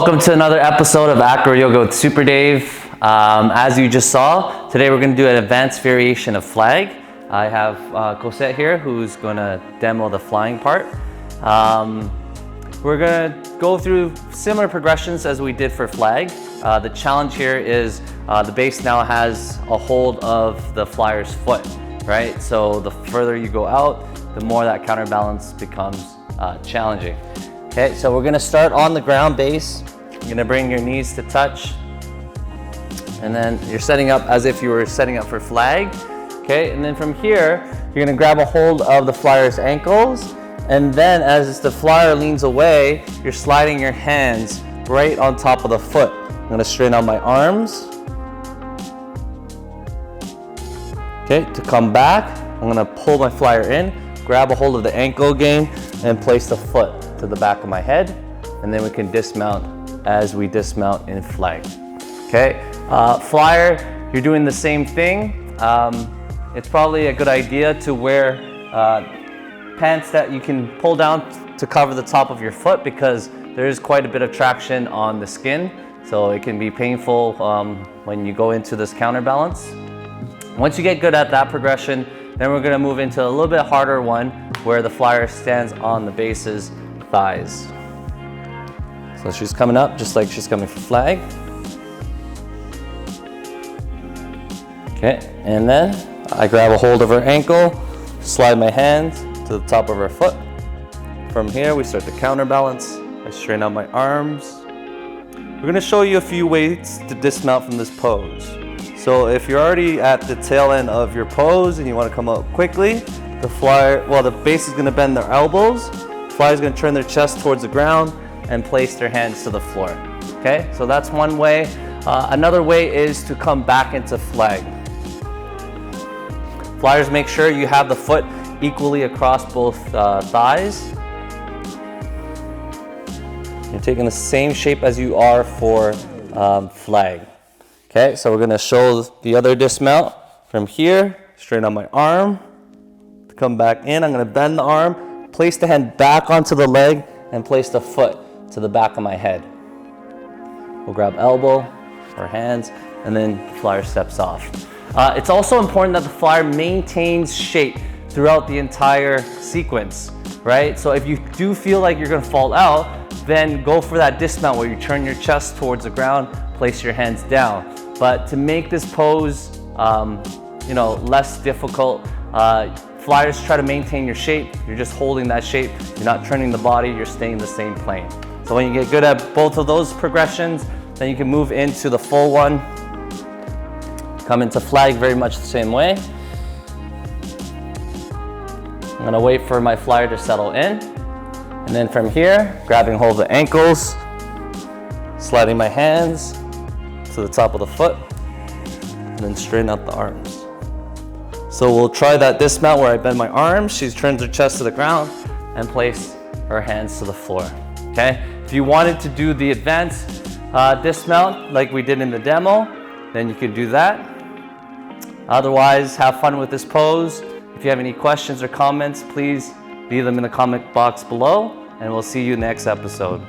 Welcome to another episode of Acroyoga with Super Dave. As you just saw, today we're going to do an advanced variation of flag. I have Cosette here who's going to demo the flying part. We're going to go through similar progressions as we did for flag. The challenge here is the base now has a hold of the flyer's foot, right? So the further you go out, the more that counterbalance becomes challenging. Okay, so we're gonna start on the ground base. You're gonna bring your knees to touch. And then you're setting up as if you were setting up for flag. Okay, and then from here, you're gonna grab a hold of the flyer's ankles. And then as the flyer leans away, you're sliding your hands right on top of the foot. I'm gonna straighten out my arms. Okay, to come back, I'm gonna pull my flyer in, grab a hold of the ankle again, and place the foot to the back of my head, and then we can dismount as we dismount in flag. Okay, flyer, you're doing the same thing. It's probably a good idea to wear pants that you can pull down to cover the top of your foot, because there is quite a bit of traction on the skin, so it can be painful when you go into this counterbalance. Once you get good at that progression, then we're gonna move into a little bit harder one where the flyer stands on the base's thighs. So she's coming up just like she's coming for flag. Okay, and then I grab a hold of her ankle, slide my hand to the top of her foot. From here, we start to counterbalance. I straighten out my arms. We're gonna show you a few ways to dismount from this pose. So if you're already at the tail end of your pose and you wanna come up quickly, the base is gonna bend their elbows. Flyer is going to turn their chest towards the ground and place their hands to the floor. Okay, so that's one way. Another way is to come back into flag. Flyers, make sure you have the foot equally across both thighs. You're taking the same shape as you are for flag. Okay, so we're going to show the other dismount. From here, straighten out my arm. To come back in, I'm going to bend the arm. Place the hand back onto the leg and place the foot to the back of my head. We'll grab elbow or hands, and then flyer steps off. It's also important that the flyer maintains shape throughout the entire sequence, right? So if you do feel like you're gonna fall out, then go for that dismount where you turn your chest towards the ground, place your hands down. But to make this pose less difficult, flyers, try to maintain your shape. You're just holding that shape. You're not turning the body, you're staying in the same plane. So when you get good at both of those progressions, then you can move into the full one. Come into flag very much the same way. I'm gonna wait for my flyer to settle in. And then from here, grabbing hold of the ankles, sliding my hands to the top of the foot, and then straighten out the arms. So we'll try that dismount where I bend my arms, she turns her chest to the ground, and place her hands to the floor, okay? If you wanted to do the advanced dismount like we did in the demo, then you can do that. Otherwise, have fun with this pose. If you have any questions or comments, please leave them in the comment box below, and we'll see you next episode.